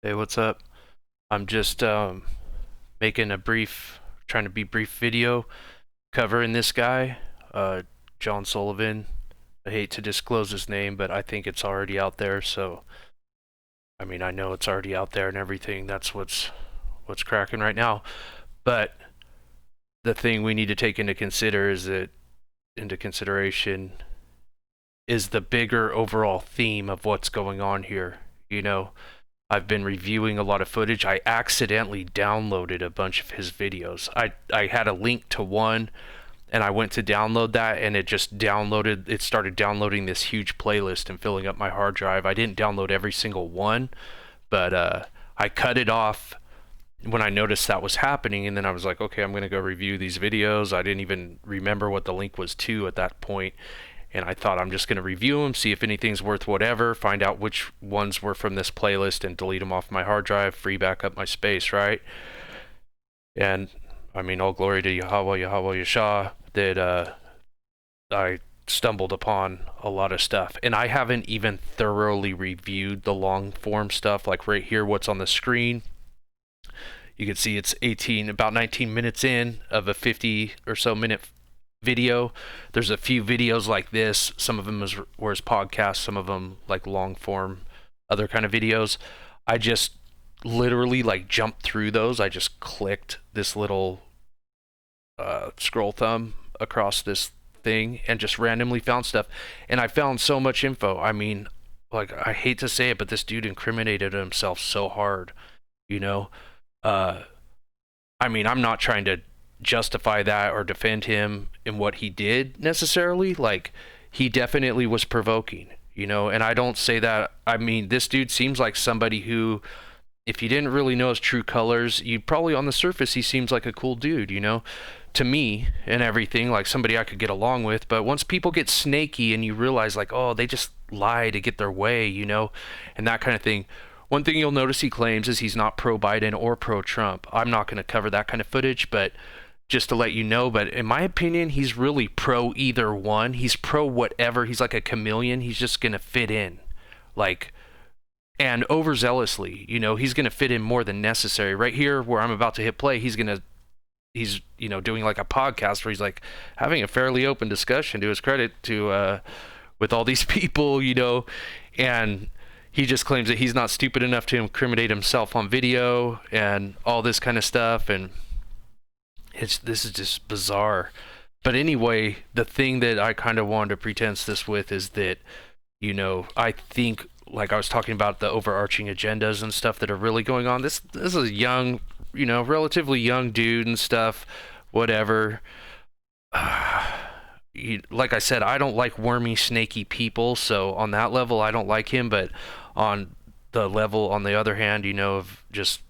Hey, what's up? I'm just making a trying to be brief video covering this guy, uh, John Sullivan. I hate to disclose his name, but I think it's already out there. So, I mean, I know it's already out there and everything. That's what's cracking right now. But the thing we need to take into consideration is the bigger overall theme of what's going on here. You know, I've been reviewing a lot of footage. I accidentally downloaded a bunch of his videos. I had a link to one and I went to download that and it started downloading this huge playlist and filling up my hard drive. I didn't download every single one, but I cut it off when I noticed that was happening, and then I was like, okay, I'm going to go review these videos. I didn't even remember what the link was to at that point, and I thought I'm just going to review them, see if anything's worth whatever, find out which ones were from this playlist and delete them off my hard drive, free back up my space, right? And I mean, all glory to Yahweh, Yahweh, Yeshua, that I stumbled upon a lot of stuff. And I haven't even thoroughly reviewed the long form stuff, like right here, what's on the screen. You can see it's about 19 minutes in of a 50 or so minute video. There's a few videos like this. Some of them were as podcasts, some of them like long form, other kind of videos. I just literally like jumped through those. I just clicked this little scroll thumb across this thing and just randomly found stuff. And I found so much info. I mean, like, I hate to say it, but this dude incriminated himself so hard, you know? Uh, I mean, I'm not trying to justify that or defend him in what he did necessarily. Like, he definitely was provoking, you know, and I don't say that. I mean, this dude seems like somebody who, if you didn't really know his true colors, you'd probably on the surface, he seems like a cool dude, you know, to me and everything, like somebody I could get along with. But once people get snaky and you realize, like, oh, they just lie to get their way, you know, and that kind of thing. One thing you'll notice he claims is he's not pro Biden or pro Trump. I'm not going to cover that kind of footage, but just to let you know, but in my opinion, he's really pro either one. He's pro whatever. He's like a chameleon. He's just going to fit in. Like, and overzealously, you know, he's going to fit in more than necessary. Right here where I'm about to hit play, he's you know, doing like a podcast where he's like having a fairly open discussion, to his credit, to with all these people, you know, and he just claims that he's not stupid enough to incriminate himself on video and all this kind of stuff. And this is just bizarre. But anyway, the thing that I kind of wanted to pretense this with is that, you know, I think, like I was talking about, the overarching agendas and stuff that are really going on. This is a young, you know, relatively young dude and stuff, whatever. Like I said, I don't like wormy, snaky people, so on that level, I don't like him. But on the level, on the other hand, you know, of just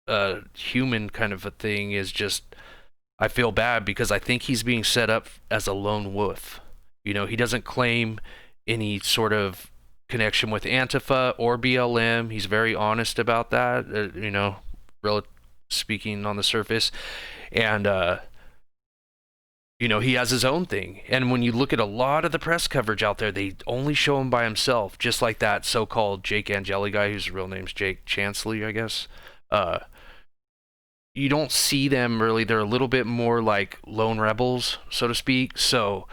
a human kind of a thing, is just, I feel bad because I think he's being set up as a lone wolf. You know, he doesn't claim any sort of connection with Antifa or BLM. He's very honest about that, you know, speaking on the surface. And, you know, he has his own thing. And when you look at a lot of the press coverage out there, they only show him by himself, just like that so-called Jake Angeli guy, whose real name's Jake Chansley, I guess. Uh, you don't see them really. They're a little bit more like lone rebels, so to speak. So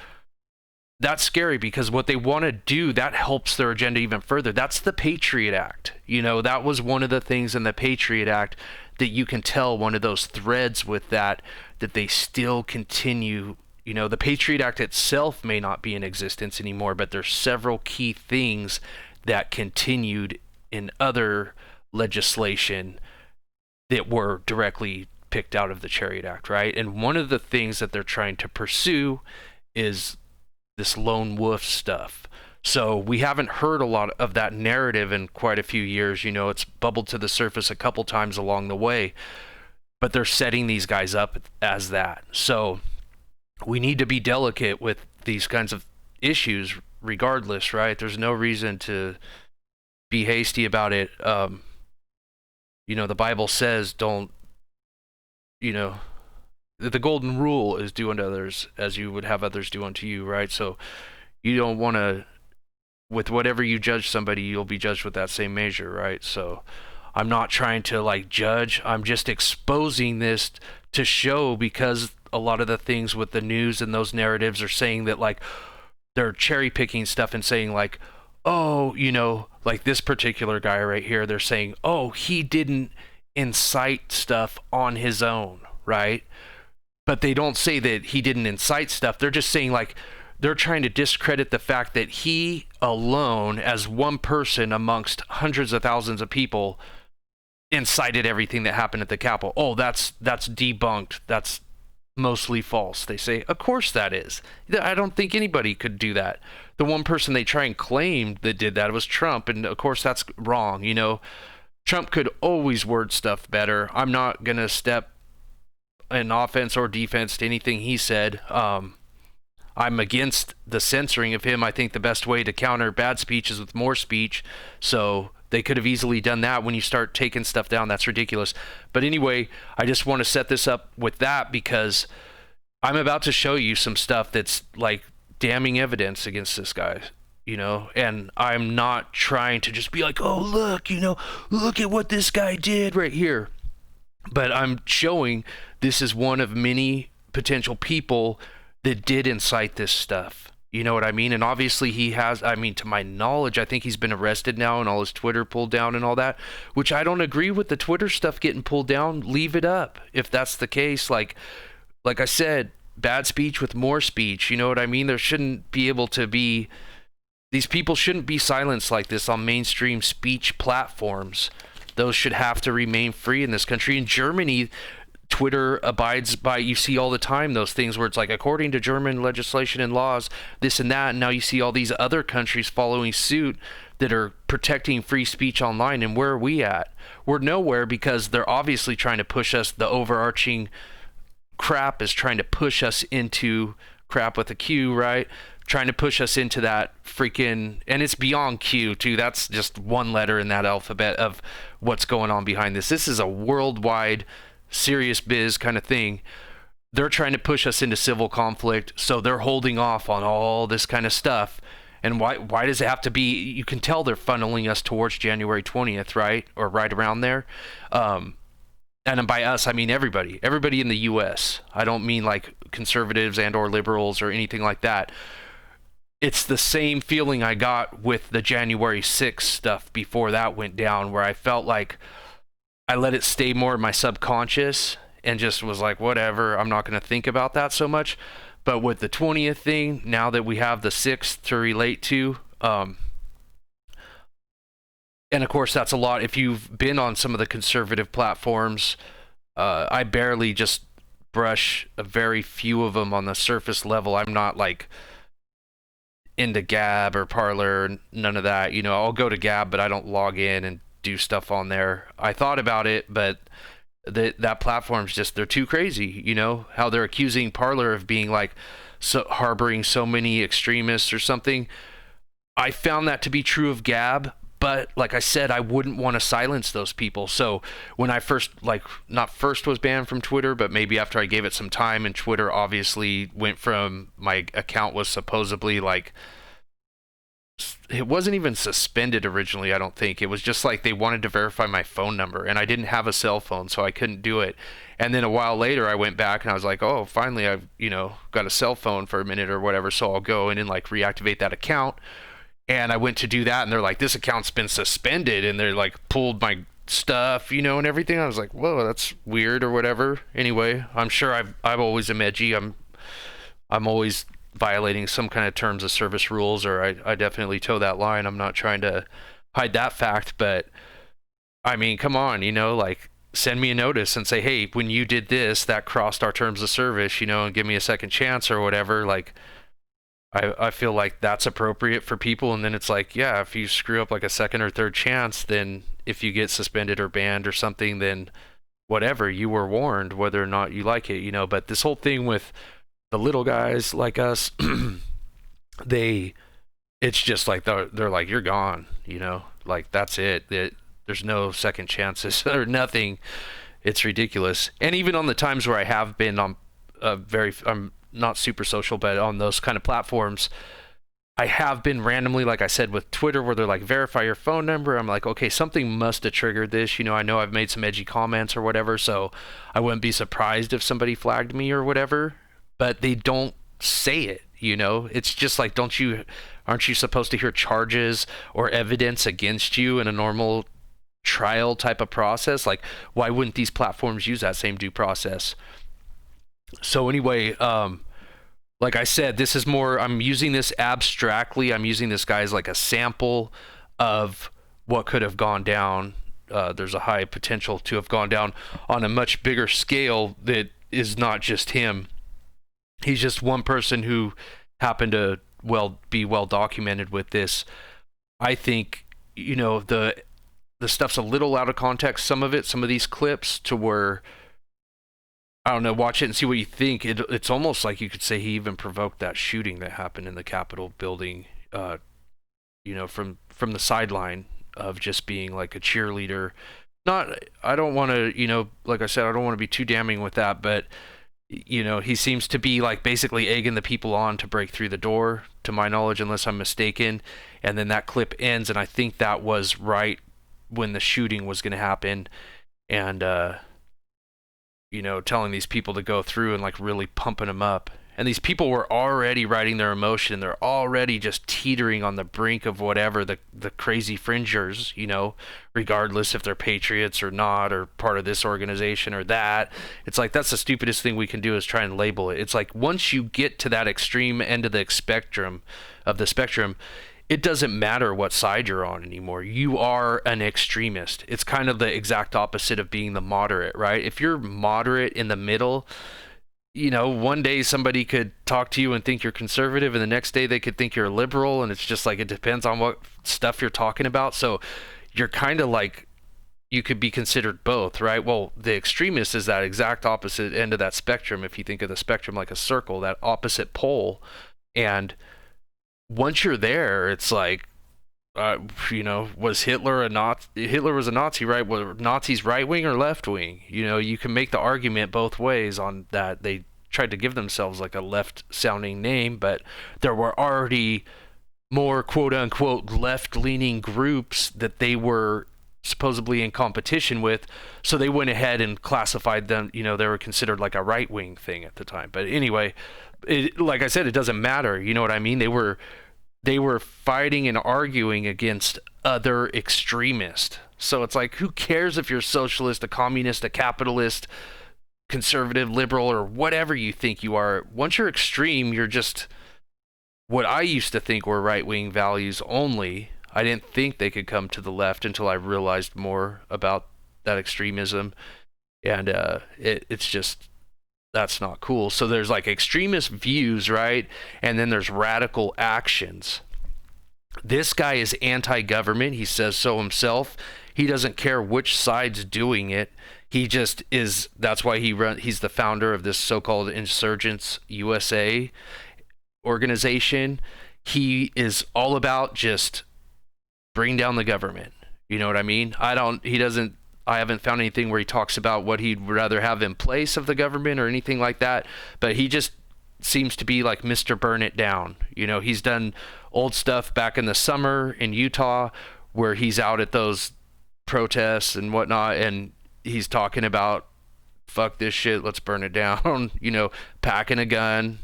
that's scary because what they want to do, that helps their agenda even further. That's the Patriot Act. You know, that was one of the things in the Patriot Act that you can tell, one of those threads with that they still continue. You know, the Patriot Act itself may not be in existence anymore, but there's several key things that continued in other legislation that were directly picked out of the Chariot Act, right? And one of the things that they're trying to pursue is this lone wolf stuff. So we haven't heard a lot of that narrative in quite a few years. You know, it's bubbled to the surface a couple times along the way, but they're setting these guys up as that. So we need to be delicate with these kinds of issues regardless, right? There's no reason to be hasty about it. You know, the Bible says don't, you know, the golden rule is do unto others as you would have others do unto you, right? So you don't want to with whatever you judge somebody, you'll be judged with that same measure, right? So I'm not trying to like judge. I'm just exposing this to show, because a lot of the things with the news and those narratives are saying that like they're cherry picking stuff and saying like, oh, you know, like this particular guy right here, they're saying, oh, he didn't incite stuff on his own, right? But they don't say that he didn't incite stuff. They're just saying like, they're trying to discredit the fact that he alone, as one person amongst hundreds of thousands of people, incited everything that happened at the Capitol. Oh, that's debunked. That's mostly false. They say, of course that is. I don't think anybody could do that. The one person they try and claim that did that was Trump, and of course that's wrong. You know, Trump could always word stuff better. I'm not gonna step in offense or defense to anything he said. I'm against the censoring of him. I think the best way to counter bad speech is with more speech. So they could have easily done that. When you start taking stuff down, that's ridiculous. But anyway, I just want to set this up with that because I'm about to show you some stuff that's like damning evidence against this guy, you know, and I'm not trying to just be like, oh, look, you know, look at what this guy did right here. But I'm showing this is one of many potential people that did incite this stuff. You know what I mean? And obviously he has, I mean, to my knowledge, I think he's been arrested now and all his Twitter pulled down and all that, which I don't agree with the Twitter stuff getting pulled down. Leave it up if that's the case. Like I said, bad speech with more speech. You know what I mean? There shouldn't be able to be, these people shouldn't be silenced like this on mainstream speech platforms. Those should have to remain free in this country. In Germany, Twitter abides by, you see all the time those things where it's like, according to German legislation and laws, this and that. And now you see all these other countries following suit that are protecting free speech online. And where are we at? We're nowhere, because they're obviously trying to push us. The overarching crap is trying to push us into crap with a Q, right? Trying to push us into that freaking, and it's beyond Q too. That's just one letter in that alphabet of what's going on behind this. This is a worldwide serious biz kind of thing. They're trying to push us into civil conflict, so they're holding off on all this kind of stuff. And why does it have to be? You can tell they're funneling us towards January 20th, right? Or right around there. And by us, I mean everybody in the US. I don't mean like conservatives and or liberals or anything like that. It's the same feeling I got with the January 6th stuff before that went down, where I felt like I let it stay more in my subconscious and just was like, whatever, I'm not going to think about that so much. But with the 20th thing, now that we have the 6th to relate to, and of course that's a lot. If you've been on some of the conservative platforms, I barely just brush a very few of them on the surface level. I'm not like into Gab or Parler, none of that. You know, I'll go to Gab, but I don't log in and do stuff on there. I thought about it, but that platform's just, they're too crazy. You know how they're accusing Parler of being like harboring so many extremists or something. I found that to be true of Gab, but like I said, I wouldn't want to silence those people. So when I first, like, not first was banned from Twitter, but maybe after I gave it some time, and Twitter obviously went from, my account was supposedly like, it wasn't even suspended originally, I don't think. It was just like they wanted to verify my phone number, and I didn't have a cell phone, so I couldn't do it. And then a while later, I went back and I was like, oh, finally I've, you know, got a cell phone for a minute or whatever, so I'll go in and like reactivate that account. And I went to do that, and they're like, this account's been suspended, and they're like pulled my stuff, you know, and everything. I was like, whoa, that's weird or whatever. Anyway, I'm sure I've always am edgy. I'm always violating some kind of terms of service rules, or I definitely toe that line. I'm not trying to hide that fact, but I mean, come on, you know, like, send me a notice and say, hey, when you did this, that crossed our terms of service, you know, and give me a second chance or whatever. Like, I feel like that's appropriate for people. And then it's like, yeah, if you screw up like a second or third chance, then if you get suspended or banned or something, then whatever, you were warned, whether or not you like it, you know. But this whole thing with the little guys like us, it's just like they're like, you're gone, you know, like that's it. There's no second chances or nothing. It's ridiculous. And even on the times where I have been on I'm not super social, but on those kind of platforms, I have been randomly, like I said, with Twitter, where they're like, verify your phone number. I'm like, okay, something must have triggered this. I know I've made some edgy comments or whatever, so I wouldn't be surprised if somebody flagged me or whatever. But they don't say it. It's just like, aren't you supposed to hear charges or evidence against you in a normal trial type of process? Like, why wouldn't these platforms use that same due process? So anyway, like I said, this is more, I'm using this abstractly. I'm using this guy as like a sample of what could have gone down. There's a high potential to have gone down on a much bigger scale that is not just him. He's just one person who happened to be well documented with this. I think, the stuff's a little out of context, some of these clips, to where, I don't know, watch it and see what you think. It's almost like you could say he even provoked that shooting that happened in the Capitol building, from the sideline of just being like a cheerleader. I don't want to, like I said, I don't want to be too damning with that, but, he seems to be like basically egging the people on to break through the door, to my knowledge, unless I'm mistaken. And then that clip ends, and I think that was right when the shooting was going to happen. And, telling these people to go through and like really pumping them up. And these people were already writing their emotion. They're already just teetering on the brink of whatever, the crazy fringers, regardless if they're patriots or not, or part of this organization or that. It's like, that's the stupidest thing we can do, is try and label it. It's like, once you get to that extreme end of the spectrum, it doesn't matter what side you're on anymore. You are an extremist. It's kind of the exact opposite of being the moderate, right? If you're moderate in the middle, one day somebody could talk to you and think you're conservative, and the next day they could think you're liberal, and it's just like, it depends on what stuff you're talking about. So you're kind of like, you could be considered both, right? Well, the extremist is that exact opposite end of that spectrum. If you think of the spectrum like a circle, that opposite pole. And once you're there, it's like, was Hitler a Nazi? Hitler was a Nazi, right? Were Nazis right wing or left wing? You can make the argument both ways on that. They tried to give themselves like a left sounding name, but there were already more quote unquote left leaning groups that they were supposedly in competition with. So they went ahead and classified them, they were considered like a right wing thing at the time. But anyway, like I said, it doesn't matter. You know what I mean? They were fighting and arguing against other extremists. So it's like, who cares if you're a socialist, a communist, a capitalist, conservative, liberal, or whatever you think you are? Once you're extreme, you're just what I used to think were right-wing values only. I didn't think they could come to the left until I realized more about that extremism. And it's just, that's not cool. So there's like extremist views, right? And then there's radical actions. This guy is anti-government. He says so himself. He doesn't care which side's doing it. He just is. That's why he's the founder of this so-called Insurgents USA organization. He is all about just bring down the government. You know what I mean? I haven't found anything where he talks about what he'd rather have in place of the government or anything like that, but he just seems to be like Mr. Burn It Down. He's done old stuff back in the summer in Utah where he's out at those protests and whatnot, and he's talking about, fuck this shit, let's burn it down, packing a gun,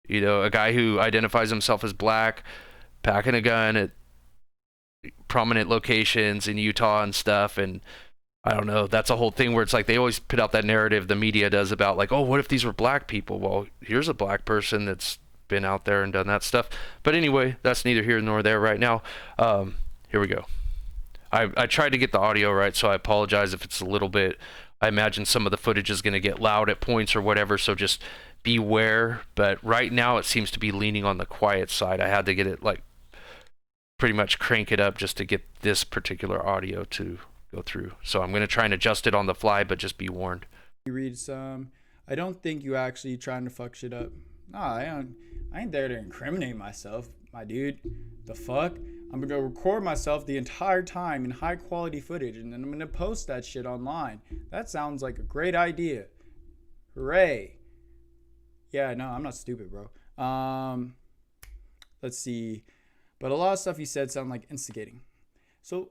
a guy who identifies himself as black, packing a gun at prominent locations in Utah and stuff. And I don't know, that's a whole thing where it's like, they always put out that narrative, the media does, about like, oh, what if these were black people? Well, here's a black person that's been out there and done that stuff. But anyway, that's neither here nor there right now. Here we go. I tried to get the audio right, so I apologize if it's a little bit, I imagine some of the footage is going to get loud at points or whatever, so just beware. But right now it seems to be leaning on the quiet side. I had to get it like pretty much crank it up just to get this particular audio to go through. So I'm going to try and adjust it on the fly, but just be warned. You read some. I don't think you actually trying to fuck shit up. Nah, I ain't there to incriminate myself, my dude. The fuck? I'm gonna record myself the entire time in high quality footage, and then I'm gonna post that shit online. That sounds like a great idea. Hooray. Yeah, no, I'm not stupid, bro. let's see. But a lot of stuff you said sound like instigating. So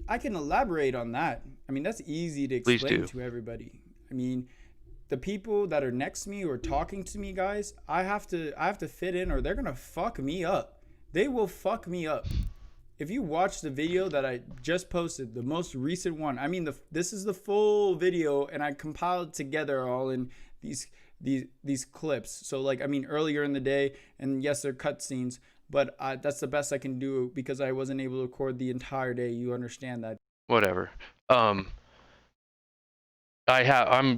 I can elaborate on that. I mean, that's easy to Please explain do. to everybody. I mean, the people that are next to me or talking to me, guys, I have to fit in or they're gonna fuck me up. They will fuck me up. If you watch the video that I just posted, the most recent one, I mean, this is the full video, and I compiled together all in these clips. So like, I mean, earlier in the day, and yes, they're cutscenes, but that's the best I can do because I wasn't able to record the entire day. You understand that? Whatever. I'm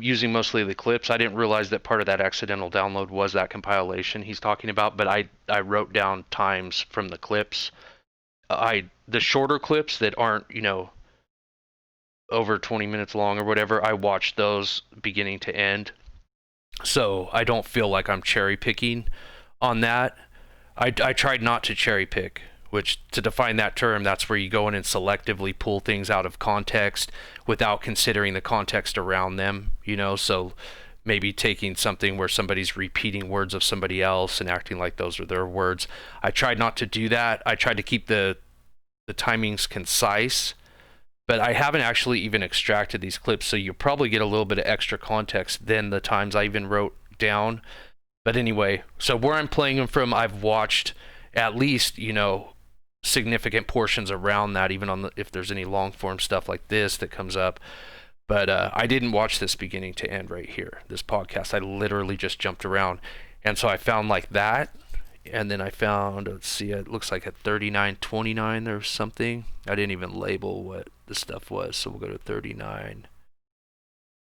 using mostly the clips. I didn't realize that part of that accidental download was that compilation he's talking about, but I wrote down times from the clips. The shorter clips that aren't, over 20 minutes long or whatever, I watched those beginning to end. So I don't feel like I'm cherry picking on that. I tried not to cherry pick, which, to define that term, that's where you go in and selectively pull things out of context without considering the context around them, so maybe taking something where somebody's repeating words of somebody else and acting like those are their words. I tried not to do that. I tried to keep the timings concise, but I haven't actually even extracted these clips, so you probably get a little bit of extra context than the times I even wrote down. But anyway, so where I'm playing them from, I've watched at least, significant portions around that, even on if there's any long form stuff like this that comes up. But I didn't watch this beginning to end right here, this podcast. I literally just jumped around. And so I found like that. And then I found, let's see, it looks like at 39:29 there's something. I didn't even label what the stuff was. So we'll go to 39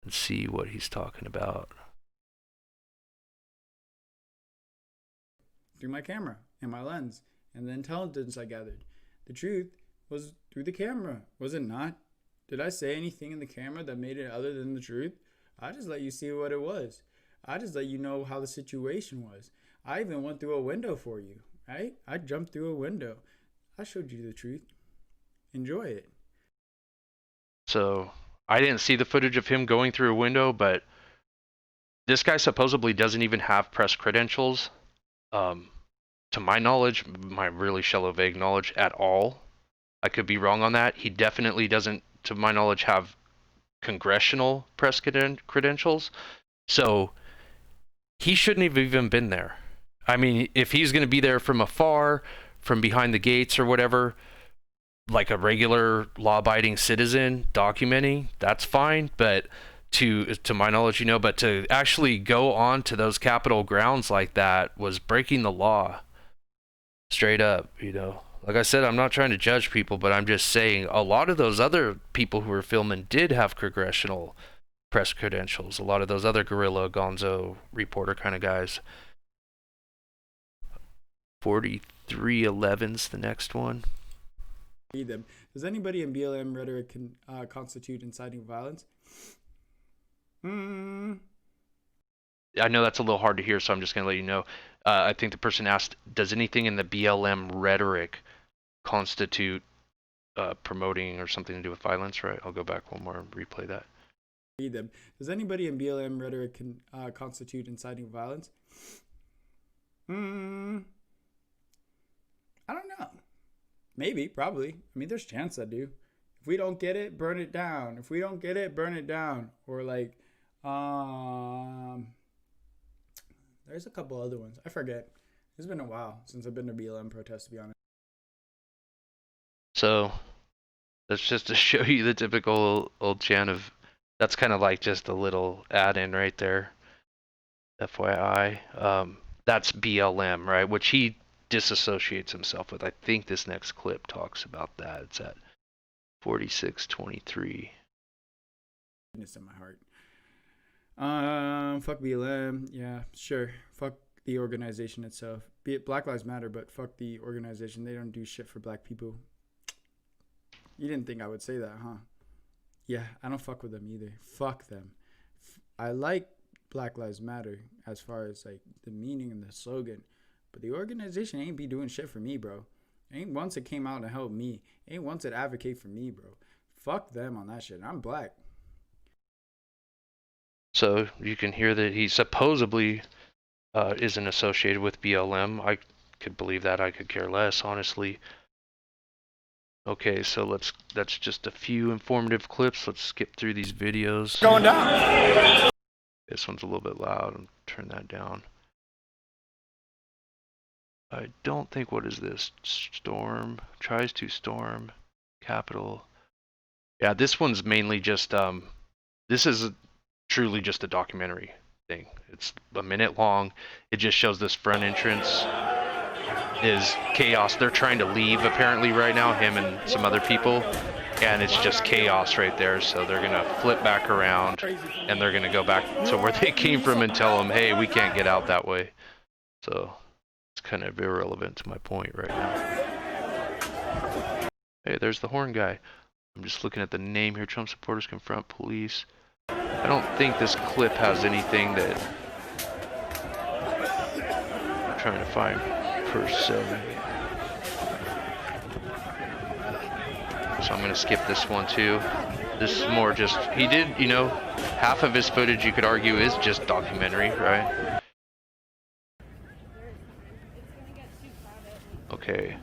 and see what he's talking about. Through my camera and my lens and the intelligence I gathered. The truth was through the camera, was it not? Did I say anything in the camera that made it other than the truth? I just let you see what it was. I just let you know how the situation was. I even went through a window for you, right? I jumped through a window. I showed you the truth. Enjoy it. So I didn't see the footage of him going through a window, but this guy supposedly doesn't even have press credentials. To my knowledge, my really shallow, vague knowledge, at all. I could be wrong on that. He definitely doesn't, to my knowledge, have congressional press credentials. So he shouldn't have even been there. I mean, if he's going to be there from afar, from behind the gates or whatever, like a regular law-abiding citizen documenting, that's fine. But to my knowledge, but to actually go on to those Capitol grounds like that was breaking the law. Straight up, Like I said, I'm not trying to judge people, but I'm just saying a lot of those other people who were filming did have congressional press credentials. A lot of those other guerrilla gonzo reporter kind of guys. 4311's the next one. Read them. Does anybody in BLM rhetoric can constitute inciting violence? I know that's a little hard to hear, so I'm just going to let you know. I think the person asked, does anything in the BLM rhetoric constitute promoting or something to do with violence, right? I'll go back one more and replay that. Read them. Does anybody in BLM rhetoric can constitute inciting violence? I don't know. Maybe, probably. I mean, there's a chance I do. If we don't get it, burn it down. If we don't get it, burn it down. Or like, there's a couple other ones. I forget. It's been a while since I've been to BLM protests, to be honest. So that's just to show you the typical old chant of, that's kind of like just a little add-in right there. FYI. That's BLM, right? Which he disassociates himself with. I think this next clip talks about that. It's at 46:23. It's in my heart. Fuck BLM. Yeah, sure. Fuck the organization itself. Be it Black Lives Matter, but fuck the organization. They don't do shit for black people. You didn't think I would say that, huh? Yeah, I don't fuck with them either. Fuck them. I like Black Lives Matter as far as like the meaning and the slogan, but the organization ain't be doing shit for me, bro. Ain't once it came out to help me. Ain't once it advocate for me, bro. Fuck them on that shit. I'm black. So you can hear that he supposedly isn't associated with BLM. I could believe that. I could care less, honestly. Okay, so that's just a few informative clips. Let's skip through these videos. Going down. This one's a little bit loud. I'll turn that down. I don't think, what is this? Storm, tries to storm Capitol. Yeah, this one's mainly just, this is truly just a documentary thing. It's a minute long. It just shows this front entrance is chaos. They're trying to leave apparently right now, him and some other people, and it's just chaos right there. So they're gonna flip back around and they're gonna go back to where they came from and tell them, hey, we can't get out that way. So it's kind of irrelevant to my point right now. Hey, there's the horn guy. I'm just looking at the name here. Trump supporters confront police. I don't think this clip has anything that I'm trying to find per se. So I'm going to skip this one too. This is more just, he did, you know, half of his footage you could argue is just documentary, right? Okay.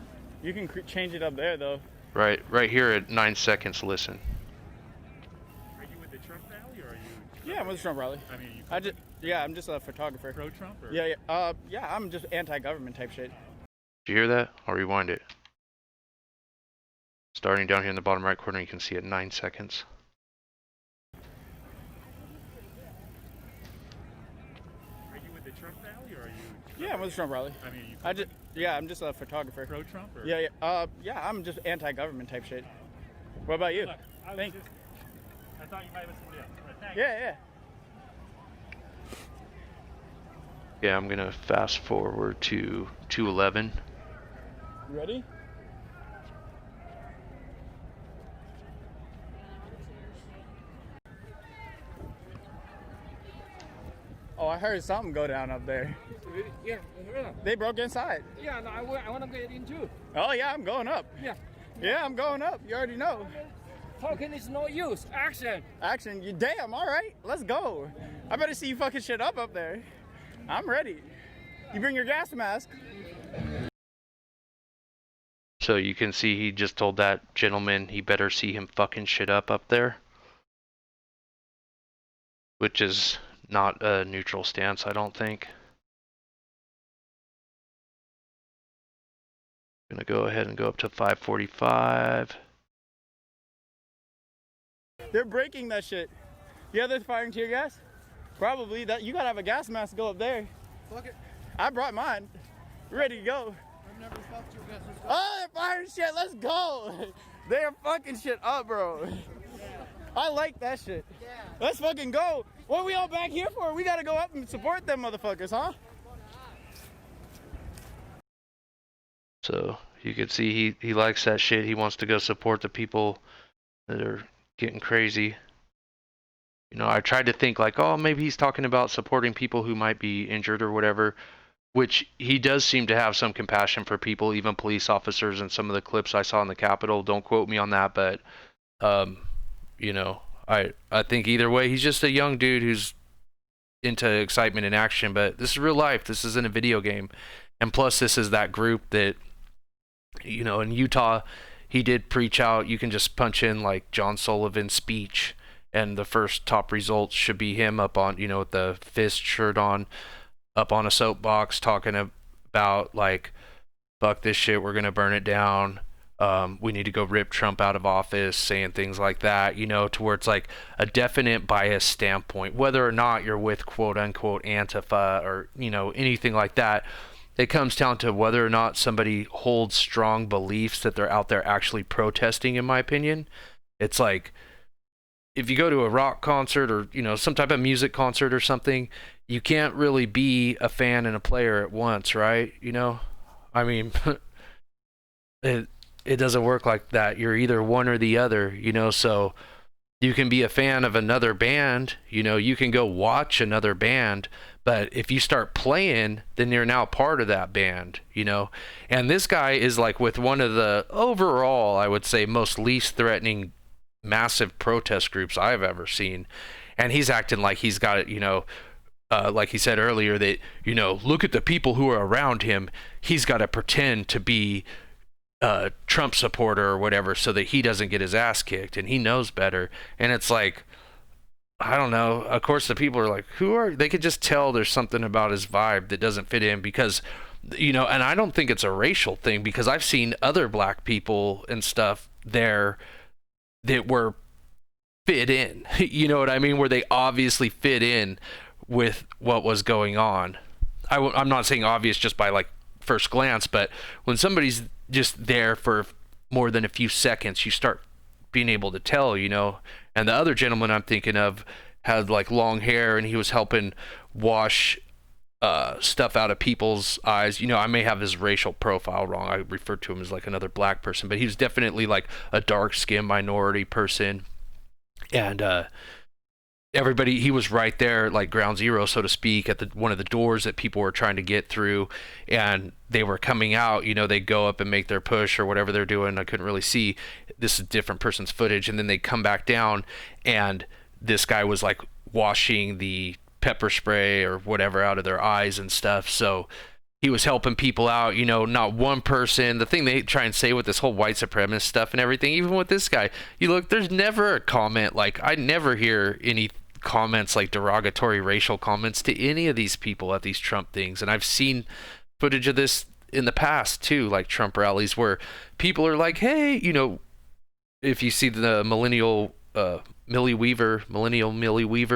You can change it up there though. Right here at 9 seconds, listen. Are you with the Trump rally or are you? Yeah, I'm with the Trump rally. I mean, I'm just a photographer. Pro-Trump or? Yeah. I'm just anti-government type shit. Did you hear that? I'll rewind it. Starting down here in the bottom right corner, you can see it 9 seconds. Are you with the Trump rally or are you? Yeah, I'm with the Trump rally. I mean, I'm just a photographer. pro-Trump or? Yeah, I'm just anti-government type shit. What about you? Look, I thought you might have been somebody else. Right, thanks. Yeah. Yeah, I'm gonna fast forward to 211. You ready? Oh, I heard something go down up there. Yeah, They broke inside. yeah. No, I want to get in too. Oh yeah, I'm going up. Yeah. Yeah, I'm going up. You already know. Talking is no use. Action. Action. You damn. All right, let's go. I better see you fucking shit up there. I'm ready. You bring your gas mask. So you can see he just told that gentleman he better see him fucking shit up there. Which is not a neutral stance, I don't think. I'm gonna go ahead and go up to 545. They're breaking that shit. Yeah, they're firing tear gas. Probably that. You gotta have a gas mask to go up there. Fuck it. I brought mine. Ready to go. I've never fucked your gas. Oh, they're firing shit. Let's go. They're fucking shit up, bro. I like that shit. Yeah. Let's fucking go. What are we all back here for? We gotta go up and support them motherfuckers, huh? So you can see he likes that shit. He wants to go support the people that are getting crazy. You know, I tried to think like, oh, maybe he's talking about supporting people who might be injured or whatever, which he does seem to have some compassion for people, even police officers in some of the clips I saw in the Capitol. Don't quote me on that, but, you know, I think either way, he's just a young dude who's into excitement and action, but this is real life. This isn't a video game. And plus, this is that group that, you know, in Utah, he did preach out. You can just punch in like John Sullivan's speech, and the first top results should be him up on, you know, with the fist shirt on, up on a soapbox talking about like, fuck this shit, we're gonna burn it down. We need to go rip Trump out of office, saying things like that, you know, to where it's like a definite bias standpoint, whether or not you're with quote unquote Antifa or, you know, anything like that. It comes down to whether or not somebody holds strong beliefs that they're out there actually protesting, in my opinion. It's like, if you go to a rock concert or, you know, some type of music concert or something, you can't really be a fan and a player at once, right? You know, I mean, it doesn't work like that. You're either one or the other, you know, so you can be a fan of another band, you know, you can go watch another band, but if you start playing, then you're now part of that band, you know. And this guy is like with one of the overall, I would say, most least threatening massive protest groups I've ever seen. And he's acting like he's got, you know, like he said earlier, that, you know, look at the people who are around him. He's got to pretend to be a Trump supporter or whatever so that he doesn't get his ass kicked, and he knows better. And it's like, I don't know. Of course, the people are like, they could just tell there's something about his vibe that doesn't fit in because, you know, and I don't think it's a racial thing because I've seen other black people and stuff there that were fit in, you know what I mean? Where they obviously fit in with what was going on. I'm not saying obvious just by like first glance, but when somebody's just there for more than a few seconds, you start being able to tell, you know. And the other gentleman I'm thinking of had like long hair, and he was helping wash stuff out of people's eyes. You know, I may have his racial profile wrong. I referred to him as like another black person, but he was definitely like a dark-skinned minority person. And everybody, he was right there, like ground zero, so to speak, at one of the doors that people were trying to get through, and they were coming out. You know, they go up and make their push or whatever they're doing. I couldn't really see. This is a different person's footage, and then they come back down, and this guy was like washing the pepper spray or whatever out of their eyes and stuff. So he was helping people out, you know, not one person. The thing they try and say with this whole white supremacist stuff and everything, even with this guy, you look, there's never a comment, like I never hear any comments like derogatory racial comments to any of these people at these Trump things. And I've seen footage of this in the past too, like Trump rallies where people are like, hey, you know, if you see the millennial Millie Weaver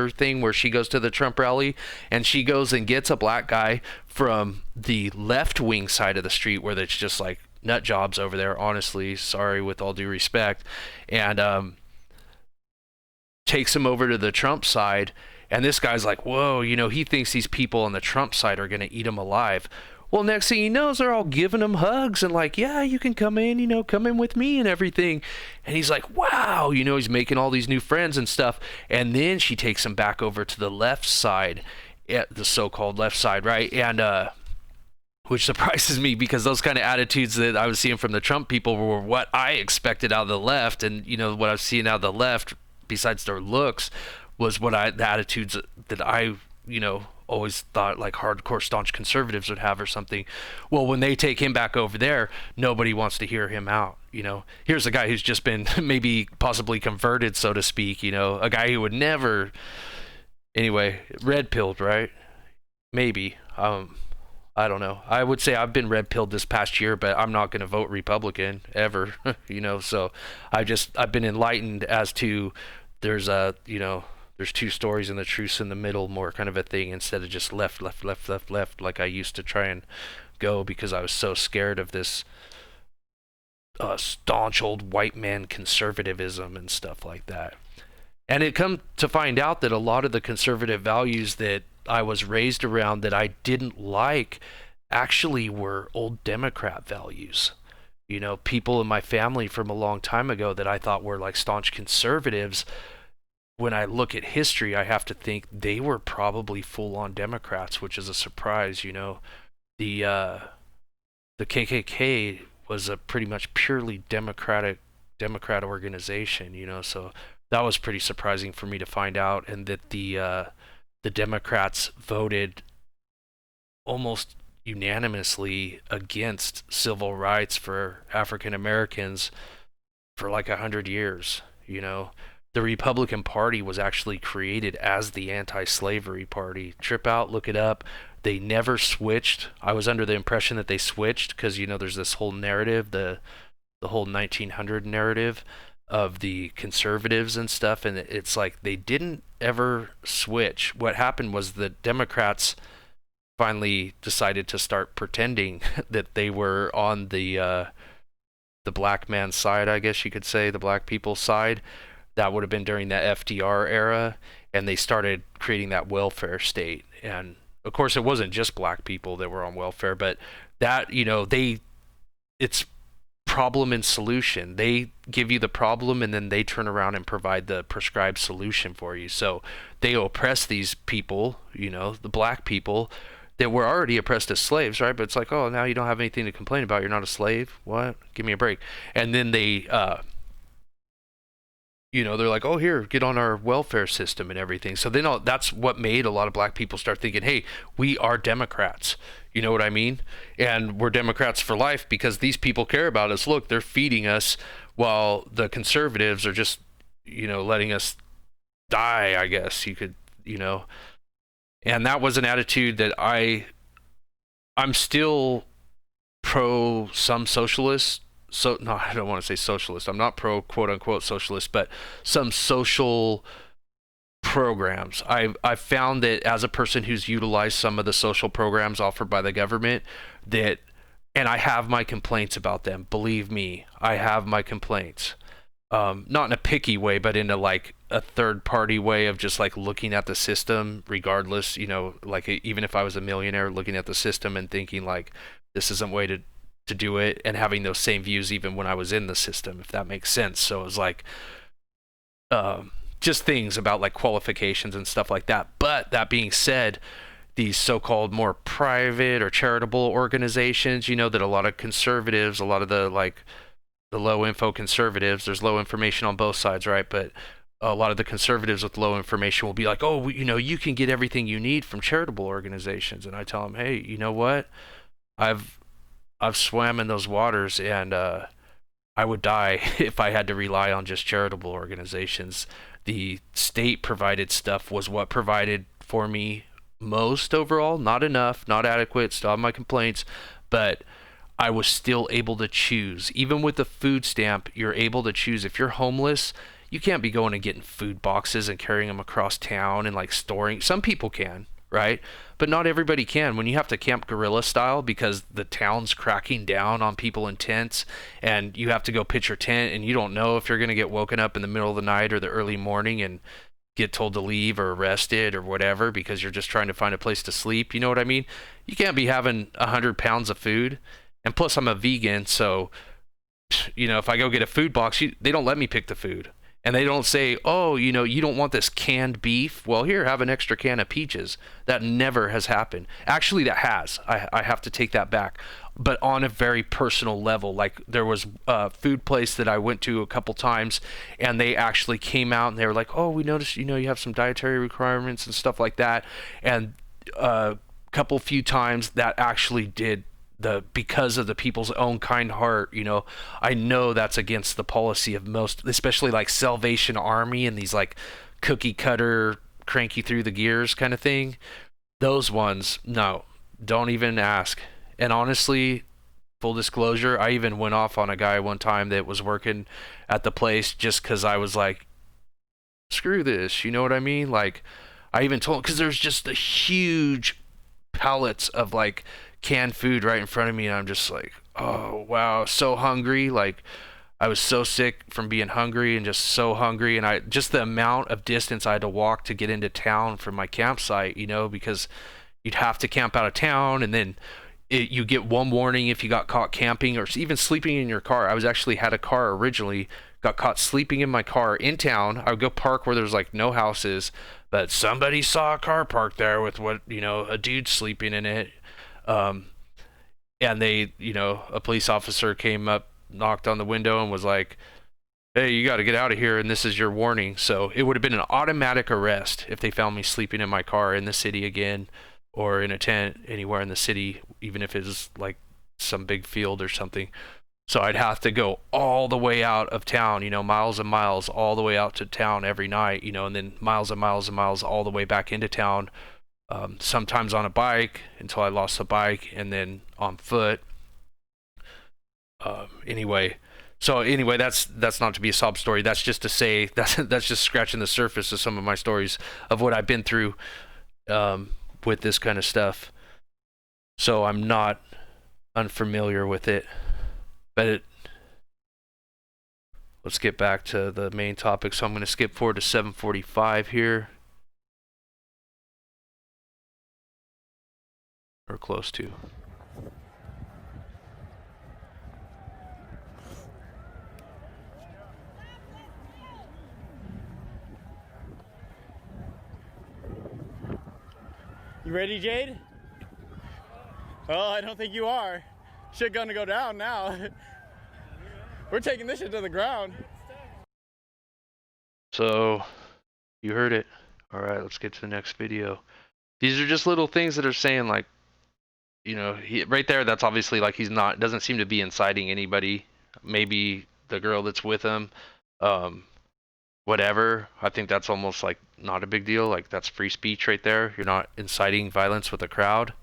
thing where she goes to the Trump rally and she goes and gets a black guy from the left wing side of the street where it's just like nut jobs over there, honestly, sorry, with all due respect, and takes him over to the Trump side, and this guy's like, whoa, you know, he thinks these people on the Trump side are going to eat him alive. Well, next thing he knows, they're all giving him hugs and like, yeah, you can come in, you know, come in with me and everything. And he's like, wow, you know, he's making all these new friends and stuff. And then she takes him back over to the left side, the so-called left side, right? And which surprises me because those kind of attitudes that I was seeing from the Trump people were what I expected out of the left. And, you know, what I was seeing out of the left, besides their looks, was the attitudes that I, you know, always thought like hardcore staunch conservatives would have or something. Well, when they take him back over there, nobody wants to hear him out. You know, here's a guy who's just been maybe possibly converted, so to speak, you know, a guy who would never, anyway, red pilled, right? Maybe. I don't know. I would say I've been red pilled this past year, but I'm not going to vote Republican ever, you know, so I've been enlightened as to there's two stories and the truth's in the middle, more kind of a thing, instead of just left like I used to try and go because I was so scared of this staunch old white man conservatism and stuff like that. And it come to find out that a lot of the conservative values that I was raised around that I didn't like actually were old Democrat values. You know, people in my family from a long time ago that I thought were like staunch conservatives, when I look at history, I have to think they were probably full-on Democrats, which is a surprise. You know, the KKK was a pretty much purely Democrat organization. You know, so that was pretty surprising for me to find out, and that the Democrats voted almost unanimously against civil rights for African Americans for like 100 years. You know. The Republican Party was actually created as the anti-slavery party. Trip out, look it up. They never switched. I was under the impression that they switched because, you know, there's this whole narrative, the whole 1900 narrative of the conservatives and stuff, and it's like they didn't ever switch. What happened was the Democrats finally decided to start pretending that they were on the black man's side, I guess you could say, the black people's side. That would have been during the FDR era, and they started creating that welfare state. And of course, it wasn't just black people that were on welfare, but that, you know, it's problem and solution. They give you the problem, and then they turn around and provide the prescribed solution for you. So they oppress these people, you know, the black people that were already oppressed as slaves, right? But it's like, oh, now you don't have anything to complain about. You're not a slave. What? Give me a break. And then they, You know, they're like, oh, here, get on our welfare system and everything. So then that's what made a lot of black people start thinking, hey, we are Democrats. You know what I mean? And we're Democrats for life because these people care about us. Look, they're feeding us while the conservatives are just, you know, letting us die, I guess you could, you know. And that was an attitude that I'm still pro some socialists. So no, I don't want to say socialist. I'm not pro quote unquote socialist, but some social programs. I've found that as a person who's utilized some of the social programs offered by the government, that, and I have my complaints about them. Believe me, I have my complaints. Not in a picky way, but in a like a third party way of just like looking at the system, regardless, you know, like even if I was a millionaire, looking at the system and thinking like this isn't way to do it, and having those same views even when I was in the system, if that makes sense. So it was like just things about like qualifications and stuff like that. But that being said, these so-called more private or charitable organizations, you know, that a lot of conservatives, a lot of the like the low info conservatives, there's low information on both sides, right? But a lot of the conservatives with low information will be like, oh, you know, you can get everything you need from charitable organizations. And I tell them, hey, you know what? I've swam in those waters, and I would die if I had to rely on just charitable organizations. The state provided stuff was what provided for me most overall. Not enough, not adequate, still have my complaints, but I was still able to choose. Even with the food stamp, you're able to choose. If you're homeless, you can't be going and getting food boxes and carrying them across town and like storing. Some people can, right? But not everybody can. When you have to camp guerrilla style because the town's cracking down on people in tents, and you have to go pitch your tent, and you don't know if you're going to get woken up in the middle of the night or the early morning and get told to leave or arrested or whatever because you're just trying to find a place to sleep. You know what I mean? You can't be having 100 pounds of food. And plus I'm a vegan, so, you know, if I go get a food box, they don't let me pick the food. And they don't say, oh, you know, you don't want this canned beef. Well, here, have an extra can of peaches. That never has happened. Actually, that has. I have to take that back. But on a very personal level, like there was a food place that I went to a couple times, and they actually came out and they were like, oh, we noticed, you know, you have some dietary requirements and stuff like that. And a few times that actually did because of the people's own kind heart, you know. I know that's against the policy of most, especially like Salvation Army and these like cookie cutter crank you through the gears kind of thing. Those ones, no, don't even ask. And honestly, full disclosure, I even went off on a guy one time that was working at the place just because I was like, screw this, you know what I mean? Like, I even told him, because there's just a huge pallets of like canned food right in front of me, and I'm just like, oh wow, so hungry. Like, I was so sick from being hungry and just so hungry, and I just the amount of distance I had to walk to get into town from my campsite, you know, because you'd have to camp out of town, and then you get one warning if you got caught camping or even sleeping in your car. I was actually had a car originally, got caught sleeping in my car in town. I would go park where there's like no houses, but somebody saw a car parked there with what, you know, a dude sleeping in it. And they, you know, a police officer came up, knocked on the window and was like, hey, you got to get out of here, and this is your warning. So it would have been an automatic arrest if they found me sleeping in my car in the city again, or in a tent anywhere in the city, even if it was like some big field or something. So I'd have to go all the way out of town, you know, miles and miles, all the way out to town every night, you know, and then miles and miles and miles all the way back into town. Sometimes on a bike until I lost the bike, and then on foot. Anyway, that's not to be a sob story. That's just to say that's just scratching the surface of some of my stories of what I've been through with this kind of stuff. So I'm not unfamiliar with it. But let's get back to the main topic. So I'm going to skip forward to 7:45 here. Or close to. You ready, Jade? Oh, I don't think you are. Shit gonna go down now. We're taking this shit to the ground. So, you heard it. All right, let's get to the next video. These are just little things that are saying like, you know, right there, that's obviously like he's not, doesn't seem to be inciting anybody. Maybe the girl that's with him, whatever. I think that's almost like not a big deal. Like that's free speech right there. You're not inciting violence with a crowd,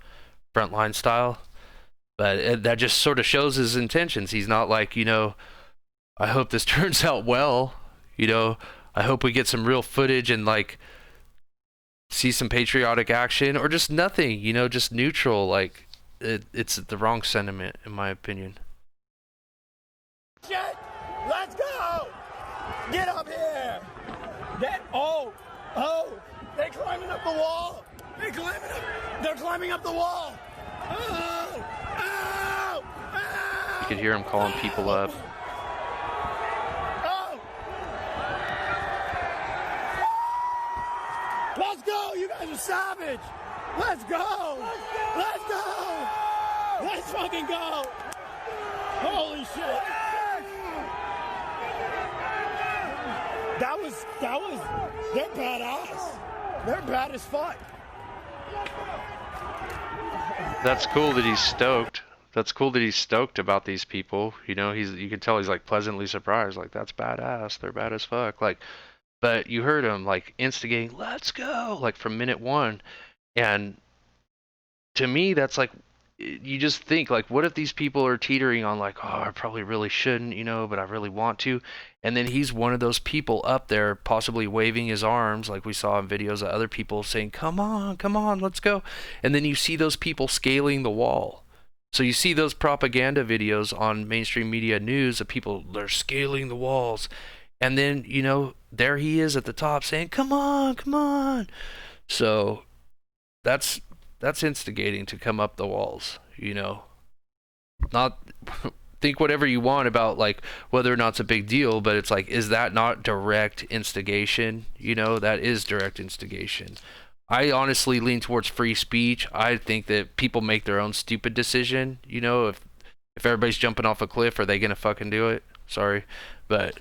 frontline style. But that just sort of shows his intentions. He's not like, you know, I hope this turns out well. You know, I hope we get some real footage and like see some patriotic action or just nothing, you know, just neutral. Like it's the wrong sentiment in my opinion. Shit! Let's go! Get up here! Oh! They're climbing up the wall! They're climbing up the wall! Oh! You could hear him calling people up. Oh! Let's go! You guys are savage! Let's go! Let's go! Let's fucking go! Holy shit! That was, they're badass. They're bad as fuck. That's cool that he's stoked. That's cool that he's stoked about these people. You know, you can tell he's like pleasantly surprised. Like, that's badass. They're bad as fuck. Like, but you heard him like instigating, let's go, like from minute one. And to me, that's like, you just think like, what if these people are teetering on like, oh, I probably really shouldn't, you know, but I really want to. And then he's one of those people up there possibly waving his arms like we saw in videos of other people saying, come on, let's go. And then you see those people scaling the wall. So you see those propaganda videos on mainstream media news of people, they're scaling the walls. And then, you know, there he is at the top saying, come on. So that's instigating to come up the walls, you know. Not think whatever you want about like whether or not it's a big deal, but it's like, is that not direct instigation? You know, that is direct instigation. I honestly lean towards free speech. I think that people make their own stupid decision. You know, if everybody's jumping off a cliff, are they gonna fucking do it? Sorry, but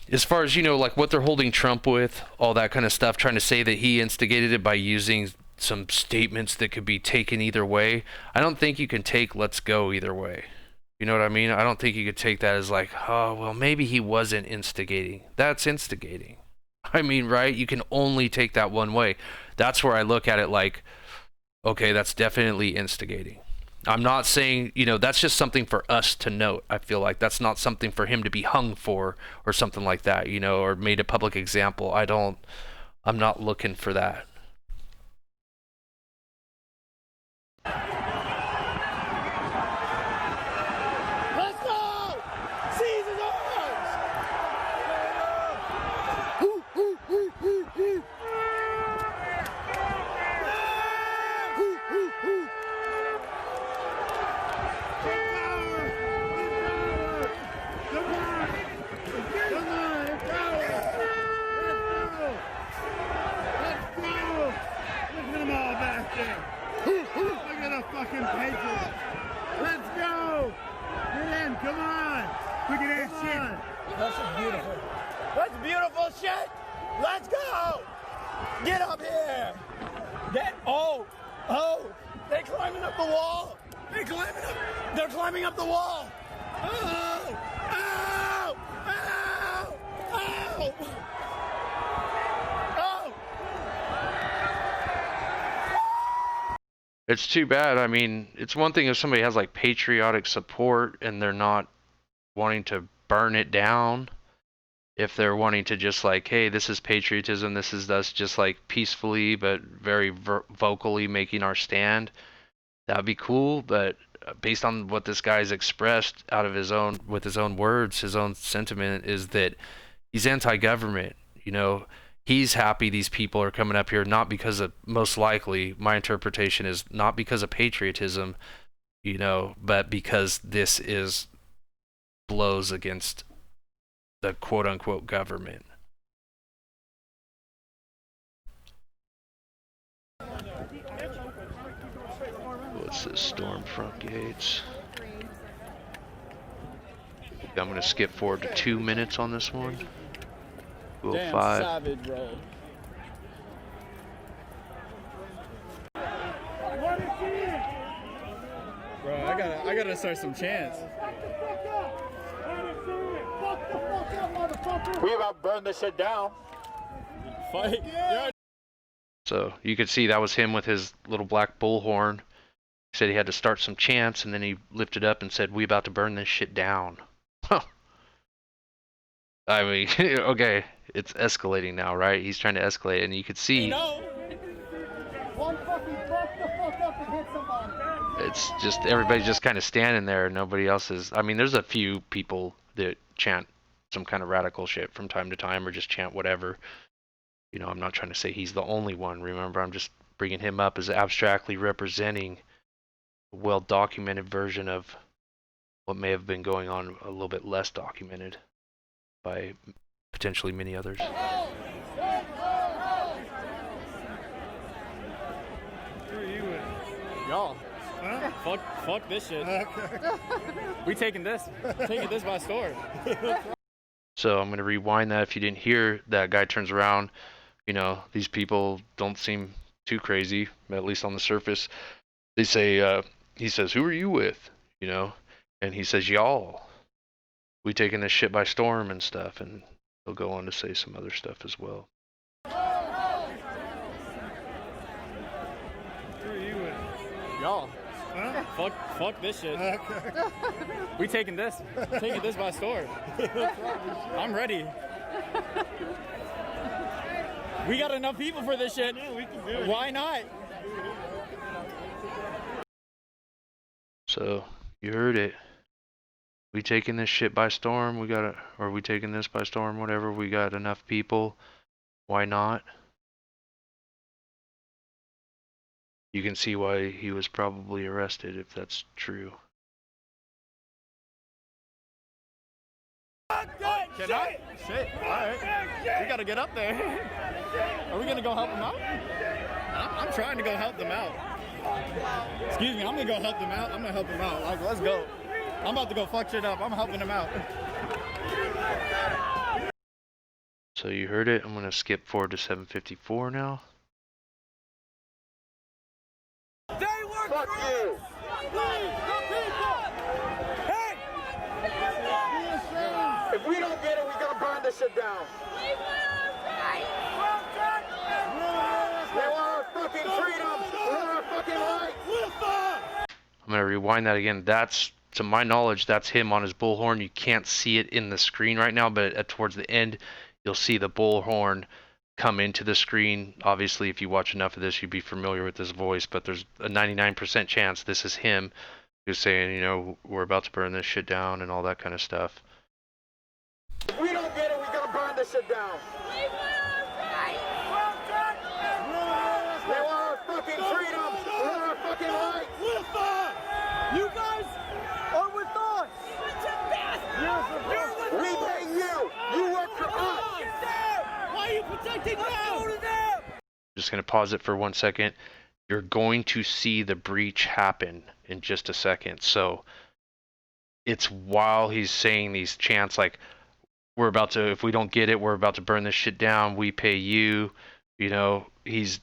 as far as, you know, like what they're holding Trump with, all that kind of stuff, trying to say that he instigated it by using some statements that could be taken either way. I don't think you can take let's go either way. You know what I mean? I don't think you could take that as like, oh, well, maybe he wasn't instigating. That's instigating. I mean, right? You can only take that one way. That's where I look at it like, okay, that's definitely instigating. I'm not saying, you know, that's just something for us to note. I feel like that's not something for him to be hung for or something like that, you know, or made a public example. I'm not looking for that. Let's go! Seize his arms! Fucking Patriots. Let's go! Get in, come on! Look at that shit! That's beautiful. That's beautiful shit! Let's go! Get up here! Oh! They're climbing up the wall! They're climbing up the wall! Oh! Ow! Ow! Ow! Oh! It's too bad. I mean, it's one thing if somebody has like patriotic support and they're not wanting to burn it down. If they're wanting to just like, hey, this is patriotism, this is us just like peacefully but very vocally making our stand, that would be cool. But based on what this guy's expressed out of his own, with his own words, his own sentiment is that he's anti-government, you know. He's happy these people are coming up here not because of, most likely, my interpretation is not because of patriotism, you know, but because this is blows against the quote-unquote government. What's this? Stormfront gates. I'm going to skip forward to 2 minutes on this one. Damn 205. savage, bro. Bro, I gotta start some chants. We about to burn this shit down. Fight. Yeah. So you could see that was him with his little black bullhorn. He said he had to start some chants, and then he lifted up and said, "We about to burn this shit down." Huh. I mean, okay, it's escalating now, right? He's trying to escalate, and you could see One fucking fuck the fuck up and hit somebody. it's just everybody's just kind of standing there. Nobody else is. I mean, there's a few people that chant some kind of radical shit from time to time, or just chant whatever. You know, I'm not trying to say he's the only one. Remember, I'm just bringing him up as abstractly representing a well-documented version of what may have been going on, a little bit less documented by potentially many others. Y'all. Huh? Fuck this shit. We taking this by storm. So I'm going to rewind that. If you didn't hear, that guy turns around. You know, these people don't seem too crazy, at least on the surface. They say, he says, "Who are you with?" You know, and he says, "Y'all. We taking this shit by storm," and stuff. And he'll go on to say some other stuff as well. Y'all. Huh? Fuck this shit. We taking this by storm. I'm ready. We got enough people for this shit. Yeah, we can do it. Why not? So you heard it. We taking this shit by storm. Or we taking this by storm. Whatever. We got enough people. Why not? You can see why he was probably arrested if that's true. Can I? Shit. Alright. We gotta get up there. Are we gonna go help them out? I'm trying to go help them out. Excuse me, I'm gonna go help them out. I'm gonna help them out. Like, let's go. I'm about to go fuck shit up. I'm helping them out. So you heard it. I'm going to skip forward to 754 now. Fuck you. Hey! If we don't get it, we're gonna burn this shit down. We want our fucking freedom. We want our fucking rights. I'm going to rewind that again. That's, to my knowledge, that's him on his bullhorn. You can't see it in the screen right now, but towards the end, you'll see the bullhorn come into the screen. Obviously, if you watch enough of this, you'd be familiar with his voice, but there's a 99% chance this is him who's saying, you know, we're about to burn this shit down and all that kind of stuff. If we don't get it, we're gonna burn this shit down. We want our fucking freedom. We want our fucking rights. You guys are with us. We pay you. You work for us. Why are you protecting them? Just going to pause it for 1 second. You're going to see the breach happen in just a second. So it's while he's saying these chants like, we're about to, if we don't get it, we're about to burn this shit down. We pay you. You know, he's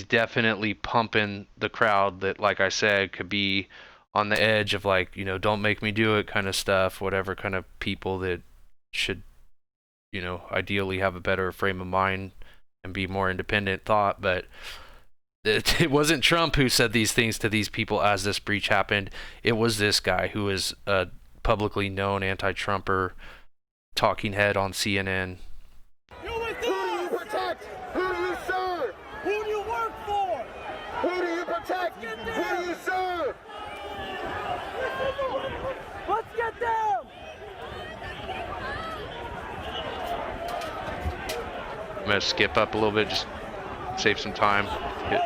definitely pumping the crowd that, like I said, could be on the edge of like, you know, don't make me do it kind of stuff, whatever kind of people that should, you know, ideally have a better frame of mind and be more independent thought. But it wasn't Trump who said these things to these people as this breach happened. It was this guy who is a publicly known anti-Trumper, talking head on CNN. Who do you protect? Who do you serve? Who do you work for? Who do you protect? Who do you serve? Let's get them. I'm going to skip up a little bit, just save some time.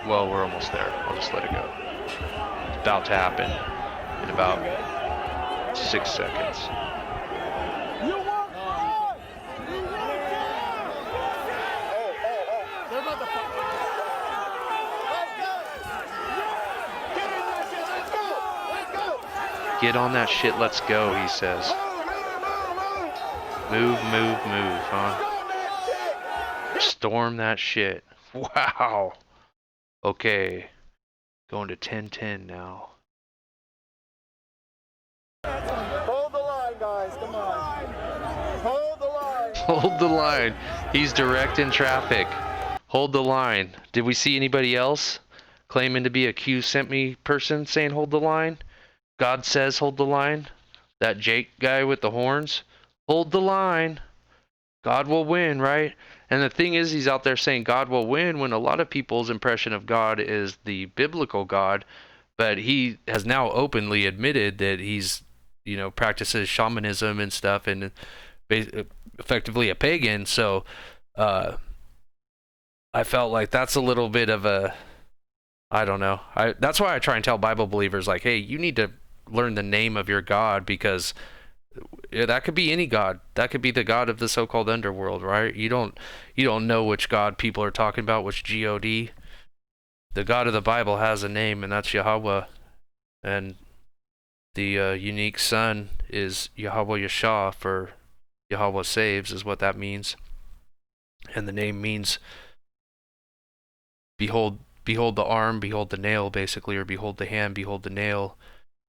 Well, we're almost there. I'll just let it go. It's about to happen in about 6 seconds. You work for us. You work They're about to fuck. Get in that shit. Let's go. Get on that shit, let's go, Let's go. he says. Move, move, move, move. Move, move, move, huh? Stop that shit. Storm that shit. Wow. Okay. Going to 10-10 now. Hold the line, guys. Come on. Hold the line. Hold the line. He's directing traffic. Hold the line. Did we see anybody else claiming to be a Q sent me person saying hold the line? God says hold the line. That Jake guy with the horns. Hold the line. God will win, right? And the thing is, he's out there saying God will win when a lot of people's impression of God is the biblical God, but he has now openly admitted that he's, you know, practices shamanism and stuff and effectively a pagan. So I felt like that's a little bit of a, I don't know. That's why I try and tell Bible believers, like, hey, you need to learn the name of your God, because that could be any God. That could be the God of the so-called underworld, right? You don't know which God people are talking about, which God. The God of the Bible has a name, and that's Yahweh. And the unique son is Yahweh Yeshua, for Yahweh saves is what that means. And the name means behold the arm, behold the nail, basically, or behold the hand, behold the nail.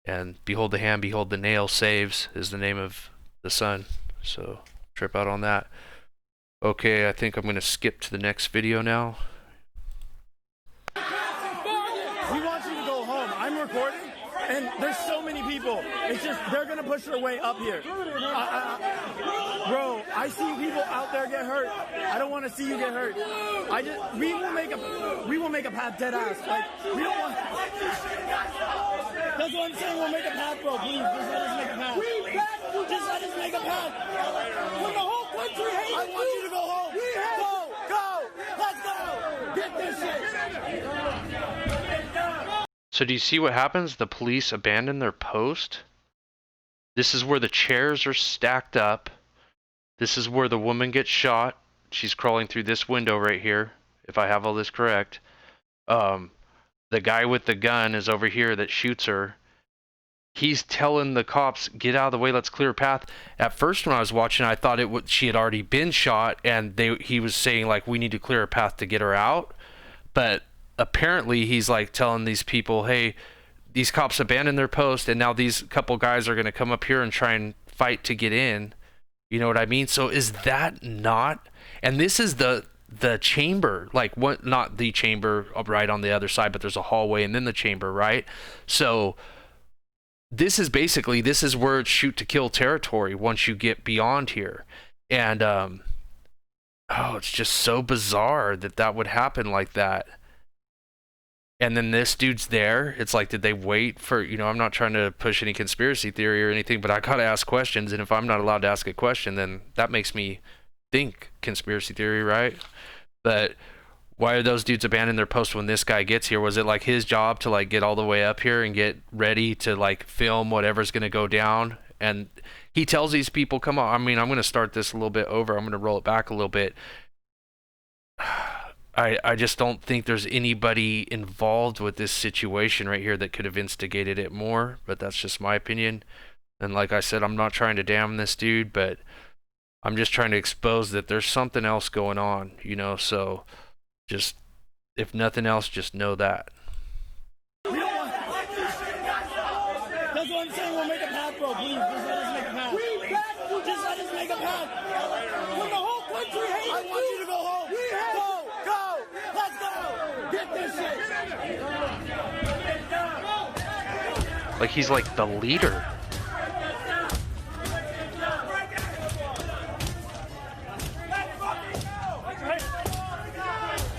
And behold the hand, behold the nail saves is the name of the son. So trip out on that. Okay, I think I'm going to skip to the next video now. We want you to go home. I'm recording, and there's so many people. It's just, they're going to push their way up here. Bro, I see people out there get hurt. I don't want to see you get hurt. We will make a path dead ass. Like, we don't want. That's what I'm saying. We'll make a path, bro. Please, just let us make a path. Just let us make a path. When the whole country hates I want you to go home. Go. Let's go. Get this shit. So do you see what happens? The police abandon their post. This is where the chairs are stacked up. This is where the woman gets shot. She's crawling through this window right here, if I have all this correct. The guy with the gun is over here that shoots her. He's telling the cops, get out of the way, let's clear a path. At first when I was watching, I thought she had already been shot, and he was saying, like, we need to clear a path to get her out. But apparently he's like telling these people, hey, these cops abandoned their post, and now these couple guys are going to come up here and try and fight to get in. You know what I mean? So is that not, and this is the chamber, like, what, not the chamber right on the other side, but there's a hallway and then the chamber, right? So this is where it's shoot to kill territory once you get beyond here. And it's just so bizarre that would happen like that. And then this dude's there. It's like, did they wait for, you know, I'm not trying to push any conspiracy theory or anything, but I gotta ask questions, and if I'm not allowed to ask a question, then that makes me think conspiracy theory, right? But why are those dudes abandoning their post when this guy gets here? Was it like his job to like get all the way up here and get ready to like film whatever's gonna go down? And he tells these people, come on, I mean, I'm gonna start this a little bit over, I'm gonna roll it back a little bit. I just don't think there's anybody involved with this situation right here that could have instigated it more, but that's just my opinion. And like I said, I'm not trying to damn this dude, but I'm just trying to expose that there's something else going on, you know, so just, if nothing else, just know that. That's what I'm saying. We'll make a path, bro. Please, just let us make a path. Just let us make a path. When the whole country hates I want you to go home. Go. Let's go. Get this shit. Like, he's like the leader.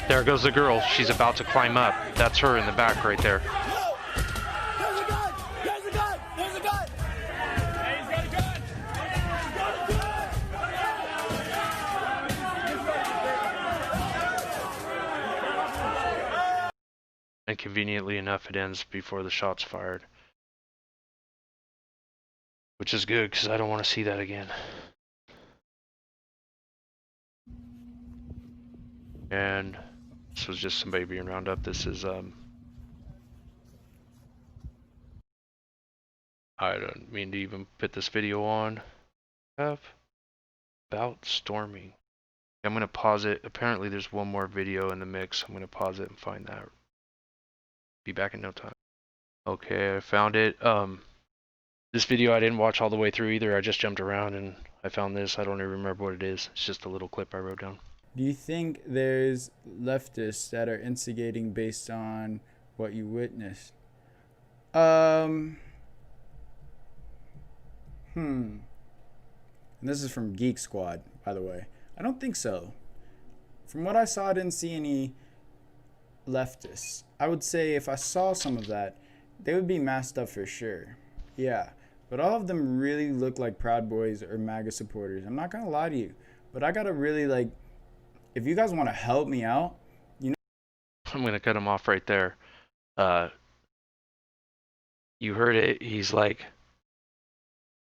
There goes the girl. She's about to climb up. That's her in the back right there. There's a gun. There's a gun. There's a gun. He's got a gun. And conveniently enough, it ends before the shot's fired. Which is good, because I don't want to see that again. And this was just somebody being rounded up. This is, I don't mean to even put this video on. About storming. I'm gonna pause it. Apparently there's one more video in the mix. I'm gonna pause it and find that. Be back in no time. Okay, I found it. This video I didn't watch all the way through either. I just jumped around and I found this. I don't even remember what it is. It's just a little clip I wrote down. Do you think there's leftists that are instigating based on what you witnessed? And this is from Geek Squad, by the way. I don't think so. From what I saw, I didn't see any leftists. I would say if I saw some of that, they would be masked up for sure. Yeah. But all of them really look like Proud Boys or MAGA supporters. I'm not going to lie to you. But I got to really, like, if you guys want to help me out, I'm going to cut him off right there. You heard it. He's like,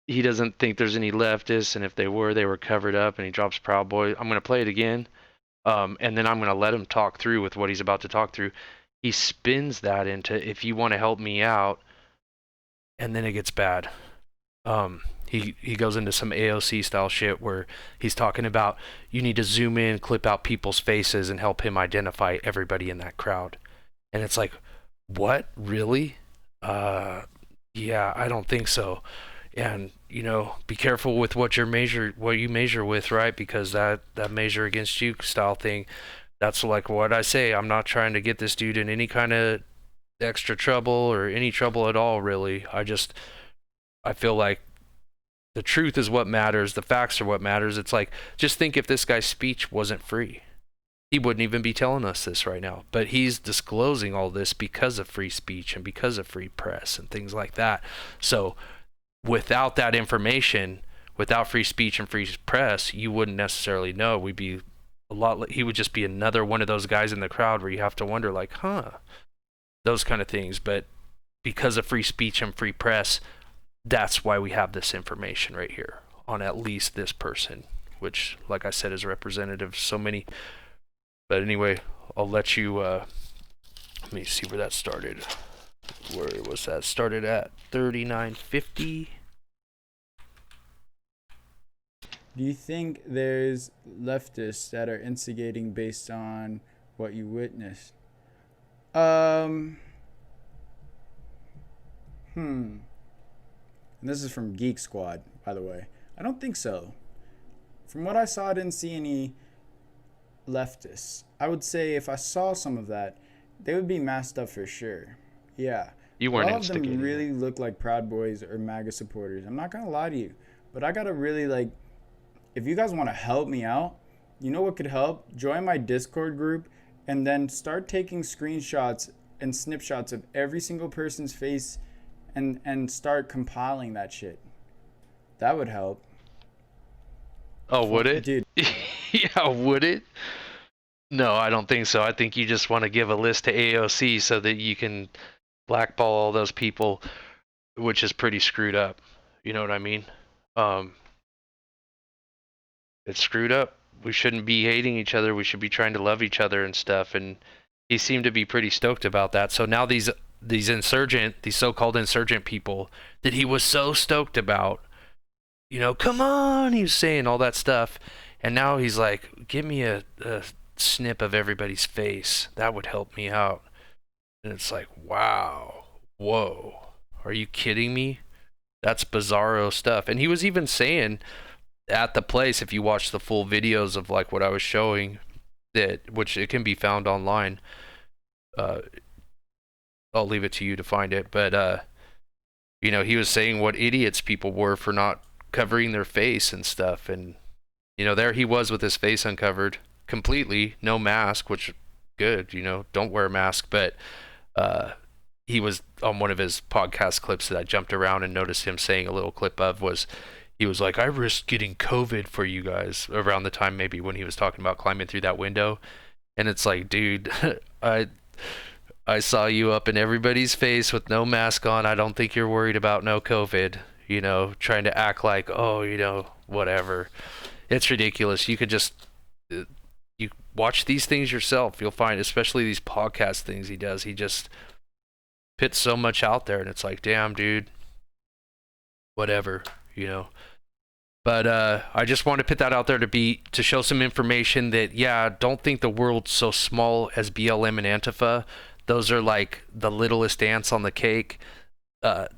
he doesn't think there's any leftists, and if they were covered up, and he drops Proud Boy. I'm going to play it again, and then I'm going to let him talk through with what he's about to talk through. He spins that into, if you want to help me out, and then it gets bad. He goes into some AOC style shit where he's talking about you need to zoom in, clip out people's faces, and help him identify everybody in that crowd. And it's like, what? Really? Yeah, I don't think so. And you know, be careful with what you measure with, right? Because that measure against you style thing, that's like what I say. I'm not trying to get this dude in any kind of extra trouble or any trouble at all, really. I feel like the truth is what matters. The facts are what matters. It's like, just think if this guy's speech wasn't free, he wouldn't even be telling us this right now. But he's disclosing all this because of free speech and because of free press and things like that. So without that information, without free speech and free press, you wouldn't necessarily know. He would just be another one of those guys in the crowd where you have to wonder, like, those kind of things. But because of free speech and free press, that's why we have this information right here on at least this person, which, like I said, is representative of so many. But anyway, I'll let you, let me see where that started. Where was that? Started at 39:50. do you think there's leftists that are instigating based on what you witnessed? And this is from Geek Squad, by the way. I don't think so. From what I saw, I didn't see any leftists. I would say if I saw some of that, they would be masked up for sure. Yeah. You weren't all of them instigating. really look like Proud Boys or MAGA supporters. I'm not going to lie to you. But I got to really, like, if you guys want to help me out, you know what could help? Join my Discord group and then start taking screenshots and snapshots of every single person's face and start compiling that shit. That would help. Oh, would it? Dude. Yeah, would it? No, I don't think so. I think you just want to give a list to AOC so that you can blackball all those people, which is pretty screwed up. You know what I mean? It's screwed up. We shouldn't be hating each other. We should be trying to love each other and stuff. And he seemed to be pretty stoked about that. So now these so-called insurgent people that he was so stoked about, you know, come on, he was saying all that stuff. And now he's like, give me a snip of everybody's face. That would help me out. And it's like, wow, whoa, are you kidding me? That's bizarro stuff. And he was even saying at the place, if you watch the full videos of like what I was showing, that, which it can be found online, I'll leave it to you to find it. But, you know, he was saying what idiots people were for not covering their face and stuff. And, you know, there he was with his face uncovered completely, no mask, which good, you know, don't wear a mask. But he was on one of his podcast clips that I jumped around and noticed him saying a little clip of was, he was like, I risked getting COVID for you guys, around the time maybe when he was talking about climbing through that window. And it's like, dude, I saw you up in everybody's face with no mask on. I don't think you're worried about no COVID, you know, trying to act like, oh, you know, whatever. It's ridiculous. You could just, you watch these things yourself. You'll find, especially these podcast things he does, he just puts so much out there and it's like, damn, dude, whatever, you know. But I just want to put that out there to show some information that, yeah, don't think the world's so small as BLM and Antifa. Those are like the littlest ants on the cake. The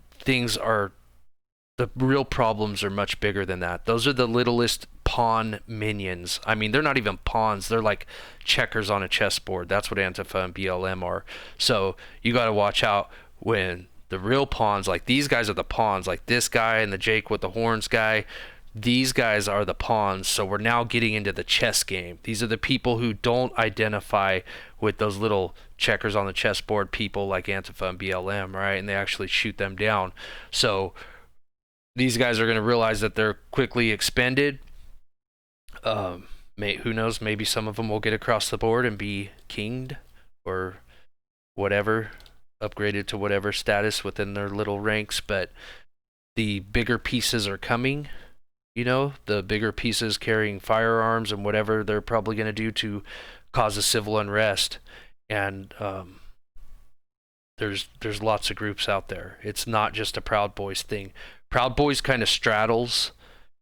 real problems are much bigger than that. Those are the littlest pawn minions. I mean, they're not even pawns. They're like checkers on a chessboard. That's what Antifa and BLM are. So you got to watch out when the real pawns, like these guys are the pawns, like this guy and the Jake with the horns guy. These guys are the pawns. So we're now getting into the chess game. These are the people who don't identify with those little checkers on the chessboard people like Antifa and BLM, right? And they actually shoot them down. So these guys are going to realize that they're quickly expended. Who knows? Maybe some of them will get across the board and be kinged or whatever, upgraded to whatever status within their little ranks. But the bigger pieces are coming. You know, the bigger pieces carrying firearms and whatever they're probably going to do to cause a civil unrest. And there's lots of groups out there. It's not just a Proud Boys thing. Proud Boys kind of straddles.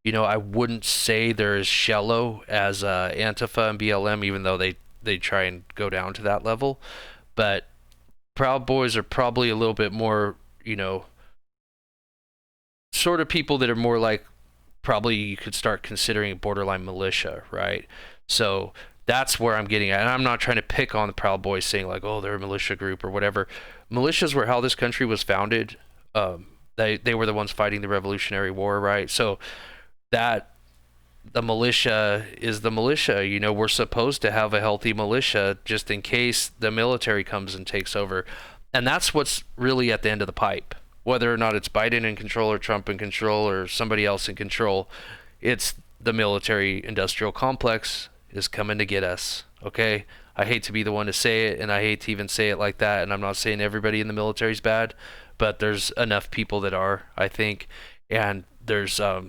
You know, I wouldn't say they're as shallow as Antifa and BLM, even though they try and go down to that level. But Proud Boys are probably a little bit more, you know, sort of people that are more like, probably you could start considering borderline militia, right? So that's where I'm getting at. And I'm not trying to pick on the Proud Boys saying like, oh, they're a militia group or whatever. Militias were how this country was founded. They were the ones fighting the Revolutionary War, right? So that the militia is the militia. You know, we're supposed to have a healthy militia just in case the military comes and takes over. And that's what's really at the end of the pipe. Whether or not it's Biden in control or Trump in control or somebody else in control, it's the military industrial complex is coming to get us, okay? I hate to be the one to say it, and I hate to even say it like that, and I'm not saying everybody in the military is bad, but there's enough people that are, I think, and there's a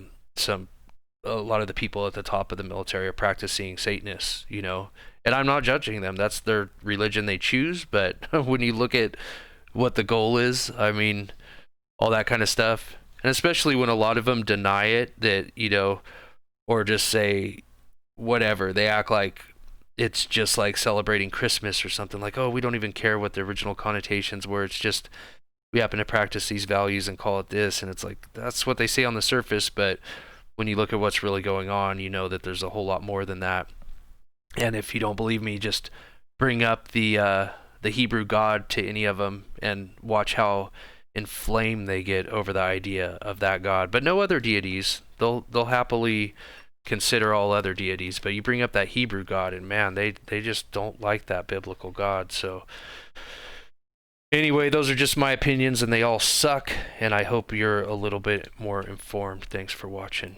lot of the people at the top of the military are practicing Satanists, you know, and I'm not judging them. That's their religion they choose, but when you look at what the goal is, I mean, all that kind of stuff, and especially when a lot of them deny it, that, you know, or just say whatever, they act like it's just like celebrating Christmas or something, like, oh, we don't even care what the original connotations were, it's just we happen to practice these values and call it this. And it's like, that's what they say on the surface, but when you look at what's really going on, you know that there's a whole lot more than that. And if you don't believe me, just bring up the Hebrew God to any of them and watch how inflamed they get over the idea of that God. But no other deities. They'll happily consider all other deities, but you bring up that Hebrew God and man, they just don't like that biblical God. So anyway, those are just my opinions and they all suck, and I hope you're a little bit more informed. Thanks for watching.